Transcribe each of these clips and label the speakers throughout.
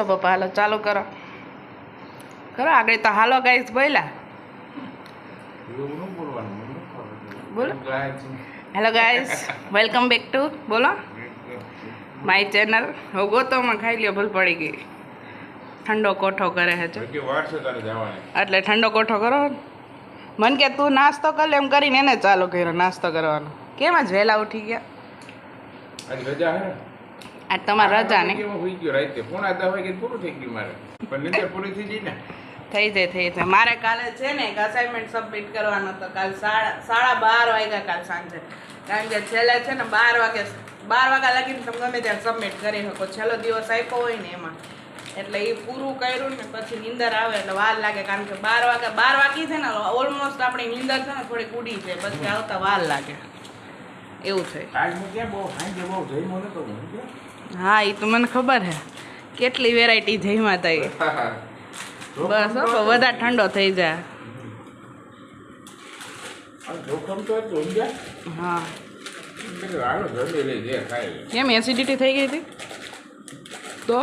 Speaker 1: પપ્પા હાલો ચાલુ કરો આગળ તો હાલો ગાઈસ બોલા બોલો hello guys welcome back to બોલો માય ચેનલ હું ગોતોમાં ખાઈ લ્યો ભૂલ પડી ગઈ ઠંડો કોઠો કરે છે એટલે ઠંડો કોઠો કરો મન કે તું નાસ્તો કર લે એમ કરીને એને ચાલુ કર્યો નાસ્તો કરવાનો કેમ જ વહેલા ઉઠી ગયા આજ તમારે રજા ને થઈ જાય મારે કાલે છે ને એક અસાઇનમેન્ટ સબમિટ કરવાનો હતો કાલ 12:30 વાગ્યા કાલ સાંજે કારણ કે છેલ્લે છે ને 12 વાગ્યા લગીને તમે ગમે ત્યારે સબમિટ કરી શકો છેલ્લો દિવસ આપ્યો હોય ને એમાં એટલે એ પૂરું કર્યું ને પછી નીંદર આવે એટલે વાર લાગે કારણ કે 12 વાગી છે ને ઓલમોસ્ટ આપણી નીંદર છે ને થોડીક ઉડી છે પછી આવતા વાર લાગે એવું છે હા એ તો મને ખબર છે કેટલી વેરાયટી જઈમાં થઈ બસ વધારે ઠંડો થઈ જાય હા કેમ એસિડિટી થઈ ગઈ હતી તો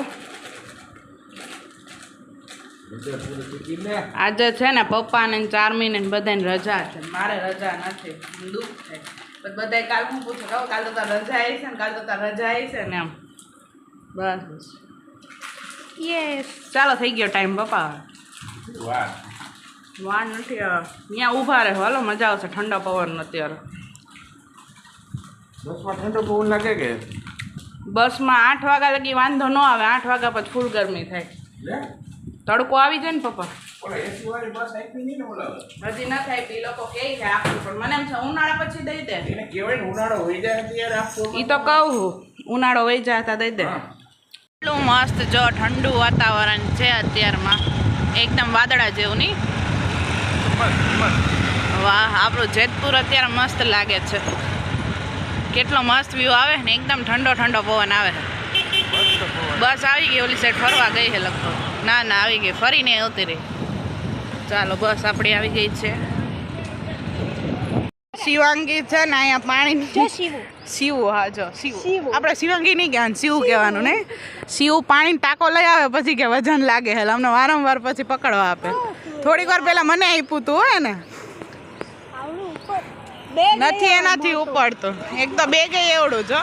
Speaker 1: આજે છે ને પપ્પાને ચાર્મીને બધાને રજા છે મારે રજા નથી દુઃખ છે બધા કાલ હું પૂછું કહું કાલ તો તાર રજા આવી છે ને કાલ તો તાર રજા આવી છે ને એમ બસ યસ ચાલો થઈ ગયો ટાઈમ પપ્પા વાર નથી ત્યાં ઊભા રહે હાલો મજા આવશે ઠંડો પવન અત્યારે
Speaker 2: બસમાં ઠંડો પવન લાગે કે
Speaker 1: બસમાં 8 વાગ્યા લગી વાંધો ન આવે 8 વાગ્યા પછી ફૂલ ગરમી થાય તડકો આવી જાય ને પપ્પા હજી ન થાય એ લોકો કહે છે આપવું પણ મને એમ છે ઉનાળા પછી દઈ દે
Speaker 2: ઉનાળો હોય જાય
Speaker 1: એ તો કહું ઉનાળો વહી જાય તા દઈ દે એટલું મસ્ત જો ઠંડુ વાતાવરણ છે અત્યારમાં એકદમ વાદળા જેવું નહીં વાહ આપણું જેતપુર અત્યારે મસ્ત લાગે છે કેટલો મસ્ત વ્યૂ આવે ને એકદમ ઠંડો ઠંડો પવન આવે બસ આવી ગઈ ઓલી સાઈડ ફરવા ગઈ છે લગભગ ના આવી ગઈ ફરીને આવતી રહી ચાલો બસ આપણી આવી ગઈ છે શિવાંગી છે ને અહીંયા પાણી શિવ હા જો શિવ આપણે શિવાંગી નહીં કહેવાનું શિવ કહેવાનું ને શિવ પાણી ટાંકો લઈ આવે પછી કે વજન લાગે એટલે અમને વારંવાર પછી પકડવા આપે થોડીક વાર પહેલા મને આપ્યું તું હોય ને નથી એનાથી ઉપડતું એક તો બે ગઈ એવડું જો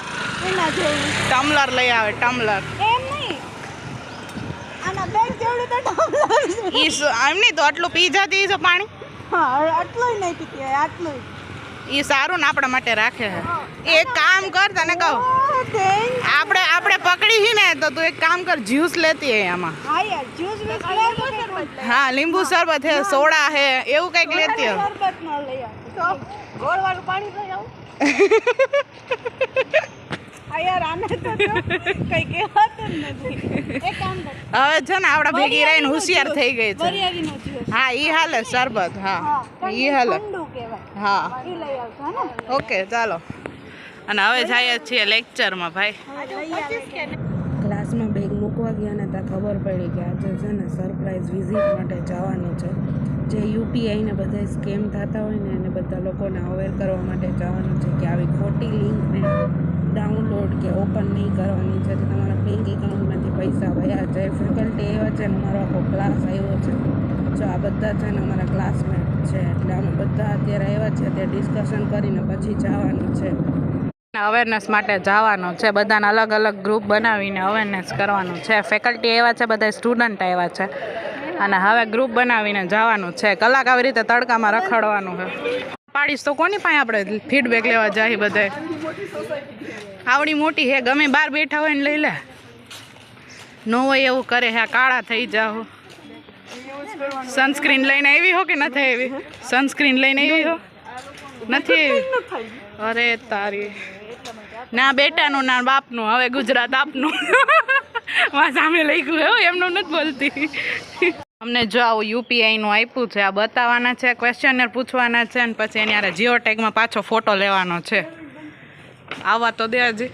Speaker 1: ટમલર લઈ આવે ટમલર એમ નહીં તો આટલું પી જતી છે પાણી એ સારું ને આપણા માટે રાખે છે એક કામ કર તને કહું આપણે પકડી છે ને તો તું એક કામ કર જ્યુસ લેતી હે આમાં હા લીંબુ શરબત હે સોડા હે એવું કંઈક લેતી હવે છે ને આપડા ભેગી રહીને હોશિયાર થઈ ગઈ છે હા ઈ હાલે શરબત હા ઈ હાલે હા ઓકે ચાલો અને હવે જઈએ છીએ લેક્ચરમાં ભાઈ ક્લાસમાં બેગ મૂકવા ગયા ને ત્યાં ખબર પડી કે આજે છે ને સરપ્રાઈઝ વિઝિટ માટે જવાનું છે જે યુપીઆઈને બધા સ્કેમ થતા હોય ને એને બધા લોકોને અવેર કરવા માટે જવાનું છે કે આવી ખોટી લિંકને ડાઉનલોડ કે ઓપન નહીં કરવાની છે તમારા બેંક એકાઉન્ટમાંથી પૈસા વયા જાય ફેકલ્ટી એવા છે ને અમારો આખો ક્લાસ આવ્યો છે જો આ બધા છે ને અમારા ક્લાસમેટ છે એટલે અમે બધા અત્યારે આવ્યા છે તે ડિસ્કશન કરીને પછી જવાનું છે અવેરનેસ માટે જવાનું છે બધાને અલગ અલગ ગ્રુપ બનાવીને અવેરનેસ કરવાનું છે ફેકલ્ટી એવા છે બધા સ્ટુડન્ટ આવ્યા છે અને હવે ગ્રુપ બનાવીને જવાનું છે કલાક આવી રીતે તડકામાં રખડવાનું છે પાડીશ તો કોની પાસે આપણે ફીડબેક લેવા જાય બધે આવડી મોટી હે ગમે બહાર બેઠા હોય ને લઈ લે ન હોય એવું કરે હે કાળા થઈ જાઓ સનસ્ક્રીન લઈને આવી હો કે નથી આવી સનસ્ક્રીન લઈને આવી હો નથી આવી અરે તારી ના બેટાનું ના બાપનું હવે ગુજરાત આપનું માં સામે લઈ ગયું હો એમનું નથી બોલતી અમને જો આવું યુપીઆઈનું આપ્યું છે આ બતાવવાના છે ક્વેશ્ચનર પૂછવાના છે અને પછી એની યારે જીઓ ટેગમાં પાછો ફોટો લેવાનો છે આવવા તો દે હજી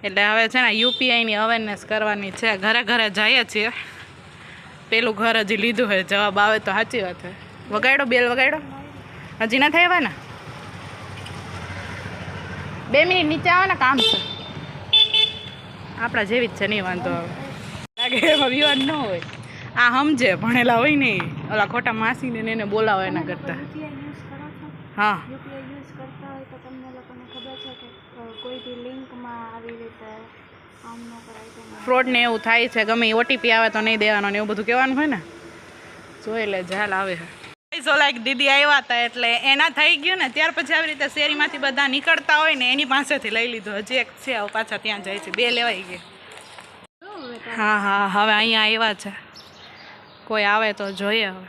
Speaker 1: એટલે હવે છે ને યુપીઆઈની અવેરનેસ કરવાની છે ઘરે ઘરે જઈએ છીએ પેલું ઘર હજી લીધું હોય જવાબ આવે તો સાચી વાત છે વગાડો બેલ વગાડો હજી ના થાય ને 2 મિનિટ નીચે આવે ને કામ છે આપણા જેવી જ છે નહીં વાંધો આવે લાગે એમાં વિવાદ ન હોય. આ સમજે ભણેલા હોય ને ઓલા ખોટા માસીને ને એને બોલાવે એના કરતા. હા
Speaker 3: યુપીઆઈ યુઝ કરતા હોય તો તમને લોકોને ખબર છે કે કોઈ બી લિંકમાં આવી રીતે આમ ન કરાય તો
Speaker 1: ફ્રોડ ને એવું થાય છે, ગમે ઓટીપી આવે તો નહીં દેવાનો ને એવું બધું કહેવાનું હોય ને. જોઈ લે ઝાલ આવે લાઈક દીદી આવ્યા હતા એટલે એના થઈ ગયું ને ત્યાર પછી આવી રીતે શેરીમાંથી બધા નીકળતા હોય ને એની પાસેથી લઈ લીધું. હજી એક છે પાછા ત્યાં જાય છે, 2 લેવાઈ ગયા. હા હા હવે અહીંયા આવ્યા છે, કોઈ આવે તો જોઈએ. હવે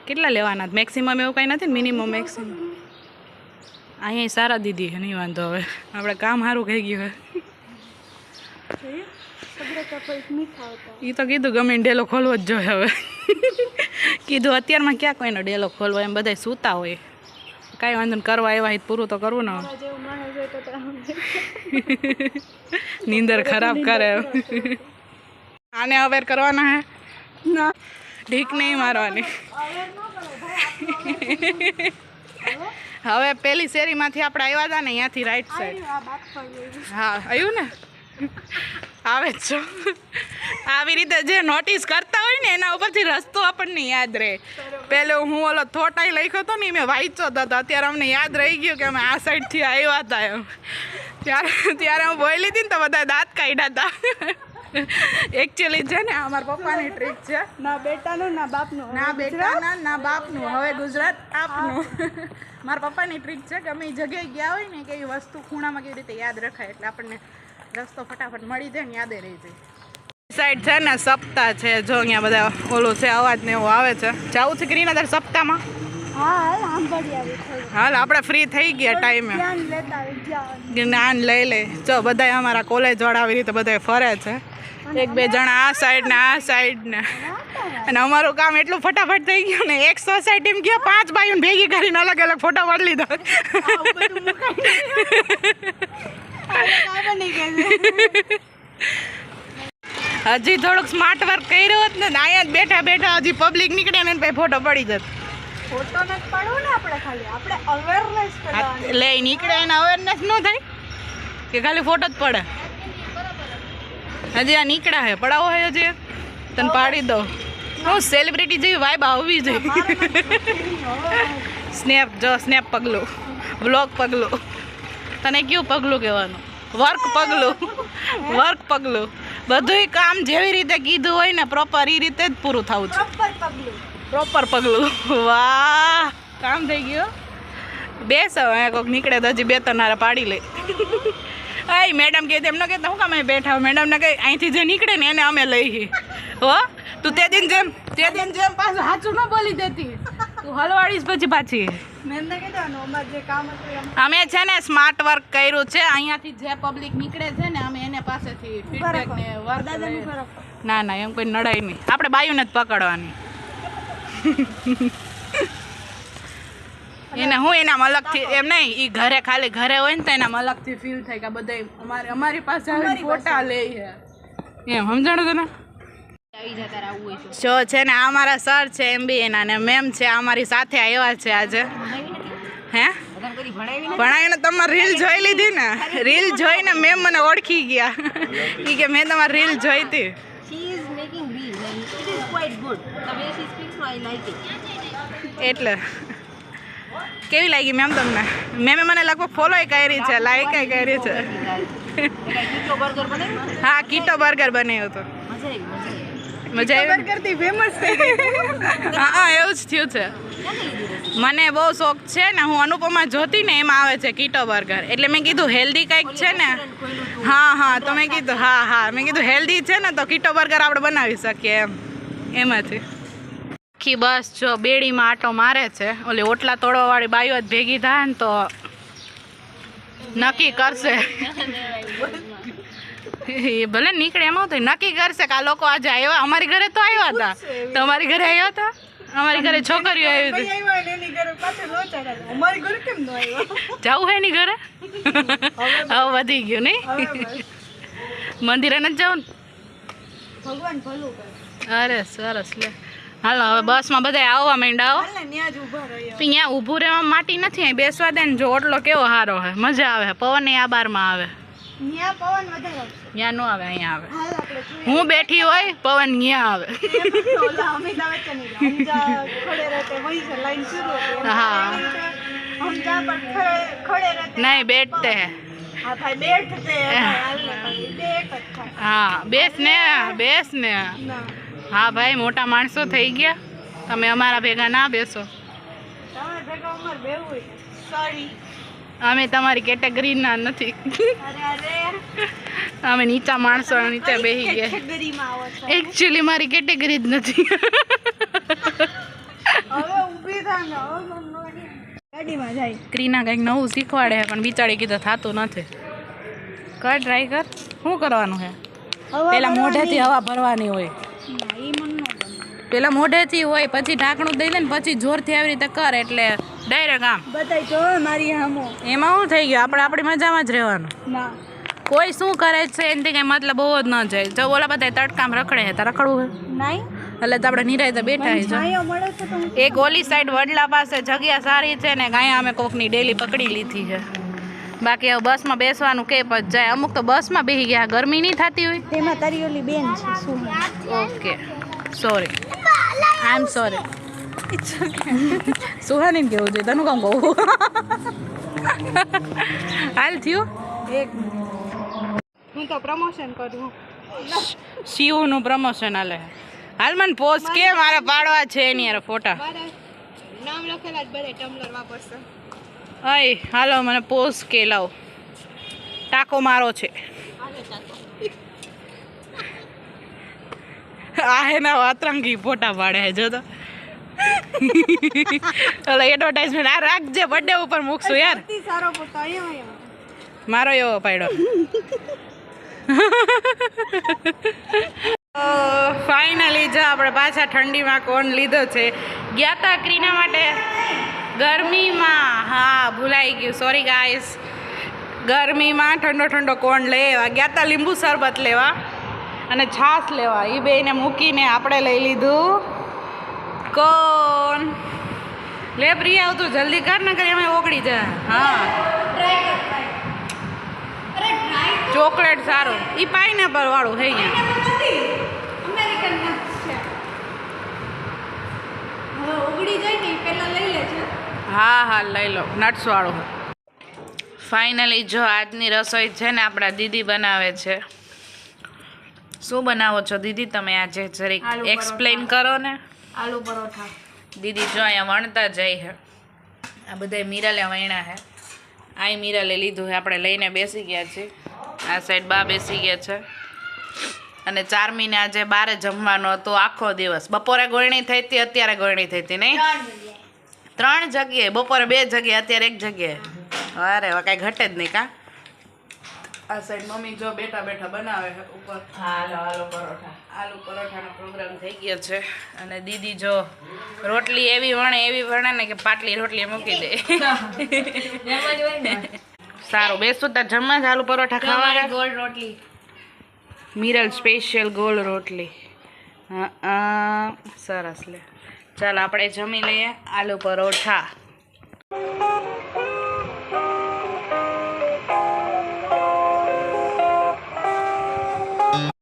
Speaker 1: કેટલા લેવાના? મેક્સિમમ એવું કંઈ નથી ને, મિનિમમ મેક્સિમમ. અહીંયા સારા દીદી નહીં વાંધો. હવે આપણે કામ સારું થઈ ગયું. એ તો કીધું ગમે ડેલો ખોલવો જ જોઈએ. હવે કીધું અત્યારમાં ક્યાં કોઈનો ડેલો ખોલવો, એમ બધા સૂતા હોય. કાંઈ વાંધો ને, કરવા આવ્યા પૂરું તો કરવું ને. નીંદર ખરાબ કરે. આને અવેર કરવાના હે ના, ઢીક નહીં મારવાની. હવે પેલી શેરીમાંથી આપણે આવ્યા હતા ને ત્યાંથી રાઈટ સાઈડ. હા આવ્યું ને, આવે જ છો. આવી રીતે જે નોટિસ કરતા હોય ને એના ઉપરથી રસ્તો આપણને યાદ રહે. પેલો હું ઓલો થોટાઈ લખ્યો હતો ને મેં વાંચ્યો હતો, અત્યારે અમને યાદ રહી ગયું કે અમે આ સાઈડથી આવ્યા હતા એમ. ત્યારે હું બોલી હતી ને તો બધા દાંત કાઢ્યા હતા. એકચ્યુઅલી છે ને અમારા પપ્પાની ટ્રીક છે.
Speaker 3: ના બેટાનું ના બાપનું,
Speaker 1: ના બેટાના ના બાપનું, હવે ગુજરાત આપનું. મારા પપ્પાની ટ્રીક છે કે અમે એ જગ્યાએ ગયા હોય ને કે એ વસ્તુ ખૂણામાં કેવી રીતે યાદ રખાય એટલે આપણને રસ્તો ફટાફટ મળી જાય ને યાદે રહી જાય. સાઈડ છે ને સપ્તાહ છે, જો અહીંયા બધા ઓલું છે અવાજ ને એવું આવે છે. જવું છે ગ્રીનનગર સપ્તાહમાં? હાલ આપણે ફ્રી થઈ ગયા ટાઈમે, જ્ઞાન લઈ લે. જો બધા અમારા કોલેજ વાળા આવી રીતે બધા ફરે છે, 1-2 જણા આ સાઈડ ને આ સાઈડ ને. અને અમારું કામ એટલું ફટાફટ થઈ ગયું ને, એક સોસાયટીમાં ગયા 5 બાઈઓને ભેગી કરીને અલગ અલગ ફોટા પાડી લીધા. હજી થોડુંક સ્માર્ટ વર્ક કર્યું હોત ને, અહીંયા જ બેઠા બેઠા હજી પબ્લિક નીકળે ને ભાઈ ફોટો પડી જત.
Speaker 3: ફોટો નથી પાડવો ને આપણે, ખાલી આપણે અવેરનેસ કરવાની.
Speaker 1: એટલે નીકળે એને અવેરનેસ ન થાય કે ખાલી ફોટો જ પડે. હજી આ નીકળ્યા હે, પડાવો હે હજી તને પાડી દો. હું સેલિબ્રિટી જેવી વાઇબ આવવી જોઈએ. સ્નેપ જો, સ્નેપ પગલું, વ્લોગ પગલું. તને કયું પગલું કહેવાનું? વર્ક પગલું. વર્ક પગલું. બધુંય કામ જેવી રીતે કીધું હોય ને પ્રોપર એ રીતે જ પૂરું થવું છે. પ્રોપર પગલું. વાહ, કામ થઈ ગયું. બેસ હવે કોઈક નીકળે તો હજી 2-3 હારે પાડી લે. હા મેડમ કહે એમને કહેતા હું કામ અહીં બેઠા? મેડમને કહે અહીંથી જે નીકળે ને એને અમે લઈએ. હો તું તે દિન જેમ પાછું સાચું ન બોલી દેતી, તું હલવાડીશ પછી પાછી. અમે છે ને સ્માર્ટ વર્ક કર્યું છે. અહીંયાથી જે પબ્લિક નીકળે છે ને અમે એને પાસેથી ફીડબેક ને વર્ક. ના ના એમ કોઈ નડાય નહીં, આપણે બાયુને જ પકડવાની. એને હું એના અલગથી એમ નહીં, એ ઘરે ખાલી ઘરે હોય ને તો એના અલગથી ફીલ થાય કે બધા અમારી પાસે આવીને ફોટા લે છે એમ. સમજાણું તને? જો છે ને આ મારા સર છે MBA ના ને મેમ છે અમારી સાથે આવ્યા છે આજે. હે ભણાવીને તમારી રીલ જોઈ લીધી ને? રીલ જોઈને મેમ મને ઓળખી ગયા. એ કે મેં તમારી રીલ જોઈ હતી. એટલે કેવી લાગી મેમ તમને? મેમે મને લગભગ ફોલો કરી છે, લાઈક કરી છે. હા કીટો બર્ગર બનાવ્યો હતો. મજા આવી? કરતી ફેમસ થઈ ગઈ. હા એવું જ થયું છે. મને બહુ શોખ છે ને, હું અનુપમા જોતી ને એમાં આવે છે કીટો બર્ગર, એટલે મેં કીધું હેલ્ધી કંઈક છે ને. હા તો મેં કીધું હા મેં કીધું હેલ્ધી છે ને તો કીટો બર્ગર આપણે બનાવી શકીએ એમ. એમાંથી આખી બસ જો બેડીમાં આટો મારે છે. ઓલી ઓટલા તોડવાવાળી બાઈઓ જ ભેગી થાય ને તો નક્કી કરશે. એ ભલે નીકળે એમાં તો નક્કી કરશે કે આ લોકો આજે આવ્યા. અમારી ઘરે તો આવ્યા હતા. તમારી ઘરે આવ્યા હતા? અમારી ઘરે છોકરીઓ આવી હતી. જવું હે એની ઘરે? હવે વધી ગયું નહીં? મંદિરે નથી જવું ને? અરે સરસ લે. હાલો હવે બસમાં બધા આવવા માંડ્યા. ત્યાં ઊભું રહેવા માટી નથી, અહીં બેસવા દે ને. જો ઓટલો કેવો સારો હે, મજા આવે. પવન આ બારમાં આવે.
Speaker 3: ત્યાં પવન વધારે આવશે.
Speaker 1: ત્યાં ન આવે, અહીંયા આવે.
Speaker 3: હાલ આપણે જોઈએ.
Speaker 1: હું બેઠી હોય પવન ત્યાં આવે.
Speaker 3: ઓલા અમિતાભ બચ્ચન ની હમ જા ખડે રહેતે વही से लाइन शुरू होती है.
Speaker 1: हाँ.
Speaker 3: हम जहाँ पर खड़े रहते
Speaker 1: નહીં બેઠતે હે.
Speaker 3: हाँ भाई बैठते हैं भाई, हाल ना करी, बैठ अच्छा.
Speaker 1: હા બેસ ને, બેસ ને.
Speaker 3: ના
Speaker 1: હા ભાઈ, મોટા માણસો થઈ ગયા, તમે અમારા ભેગા ના બેસો.
Speaker 3: તમારે ભેગા ઉંમર બેવું છે. સોરી.
Speaker 1: અમે તમારી કેટેગરીના નથી.
Speaker 3: અરે અરે
Speaker 1: અમે નીચા માણસો નીચે બેસી ગયા.
Speaker 3: કેટેગરીમાં આવો છો.
Speaker 1: એકચ્યુઅલી મારી કેટેગરી જ નથી.
Speaker 3: હવે ઊભી થા ને, હવે મમ્મી ગાડીમાં જાય.
Speaker 1: ક્રીના કંઈક નવું શીખવાડે છે પણ બિચારી કીધું થતું નથી. કર ટ્રાય કર. શું કરવાનું છે? પેલા મોઢેથી હવા ભરવાની હોય.
Speaker 3: ના ઈ મન ન ગમે.
Speaker 1: પેલા મોઢેથી હોય, પછી ઢાંકણું દઈ દે ને પછી જોરથી આવી રીતે કર એટલે ડાયરેક્ટ આમ.
Speaker 3: બતાય તો મારી હામો.
Speaker 1: એમાં શું થઈ ગયું? આપણે આપણી મજામાં જ રહેવાનું.
Speaker 3: ના
Speaker 1: કોઈ શું કરે છે એનાથી કંઈ મતલબ બહુ જ ન જાય. જો ઓલા બધા તડકામ રખડે છે, તારે રખડવું છે
Speaker 3: નહીં
Speaker 1: એટલે તો આપણે નિરાયતે બેઠા છે.
Speaker 3: છાંયો મળે છે તો હું
Speaker 1: એક ઓલી સાઈડ વડલા પાસે જગ્યા સારી છે ને, ગાયા અમે કોકની ડેલી પકડી લીધી છે. બાકી હવે બસમાં બેસવાનું કે પછી જાય. અમુક તો બસમાં બેસી ગયા, ગરમી નહીં થતી હોય.
Speaker 3: તેમાં તારી ઓલી બેન છે શું
Speaker 1: okay sorry, I am sorry. Suhani ને કેવું જોઈએ, તને કામ કહું. હાલ થયું.
Speaker 3: એક હું તો પ્રમોશન કરું.
Speaker 1: શિવનું પ્રમોશન હાલે. હાલ મને પોસ્ટ કે મારે પાડવા છે એની યાર ફોટા.
Speaker 3: મારા નામ લખેલા જ બધે ટમ્બલર વાપરશે.
Speaker 1: અય હાલો મને પોસ્ટ કે લાવ. ટાકો મારો છે. આ એના અતરંગી ફોટા પાડે છે જો તો. ઓલો એડવર્ટાઇઝમેન્ટ આ રાખજે, બર્થડે ઉપર મૂકશું યાર.
Speaker 3: અતિ સારો ફોટો અહીંયા
Speaker 1: મારો એવો પાડ્યો. ફાઇનલી જો આપણે પાછા ઠંડીમાં કોણ લીધો છે. ગયા તા ક્રીના માટે ગરમીમાં. હા ભૂલાઈ ગયું, સોરી ગાઈસ. ગરમીમાં ઠંડો ઠંડો કોણ લેવા ગયા તા, લીંબુ શરબત લેવા અને છાશ લેવા. એ બેને મૂકીને આપણે લઈ લીધું કોણ. લે પ્રિયા આવતું જલ્દી કર ને, કરી અમે ઓગળી જાય. હા ચોકલેટ સારું. એ પાઇનેપલ વાળું હે
Speaker 3: અમેરિકન નટ્સ છે. હવે ઉગડી જાય ને પહેલા લઈ લેજો.
Speaker 1: હા હા લઈ લો, નટ્સ વાળું. ફાઇનલી જો આજની રસોઈ છે ને આપણા દીદી બનાવે છે. શું બનાવો છો દીદી તમે આજે? જરીક એક્સપ્લેન કરો ને.
Speaker 3: આલુ પરોઠા.
Speaker 1: દીદી જો અહીંયા વણતા જાય છે. આ બધા મીરાલે વણ્યા છે. આ મીરાલે લીધું છે, આપણે લઈને બેસી ગયા છીએ. આ સાઈડ બા બેસી ગયા છે. અને ચારમીને આજે બારે જમવાનો હતો આખો દિવસ. બપોરે ગોળણી થઈ હતી, અત્યારે ગોળણી થઈ હતી નહીં? 3 જગ્યાએ. બપોરે 2 જગ્યાએ, અત્યારે 1 જગ્યાએ. અરે કાંઈ ઘટે જ નહીં કા. આ સાઈડ મમ્મી જો બેઠા બેઠા બનાવે છે ઉપર. આલુ પરોઠાનો પ્રોગ્રામ થઈ ગયો છે. અને દીદી જો રોટલી એવી વણે ને કે પાટલી રોટલી મૂકી દે. સારું બેસું તાર જમવા જ આલુ પરોઠા ખાવા.
Speaker 3: ગોળ રોટલી.
Speaker 1: મિરલ સ્પેશિયલ ગોળ રોટલી. હા સરસ લે. ચાલ આપણે જમી લઈએ આલુ પરોઠા.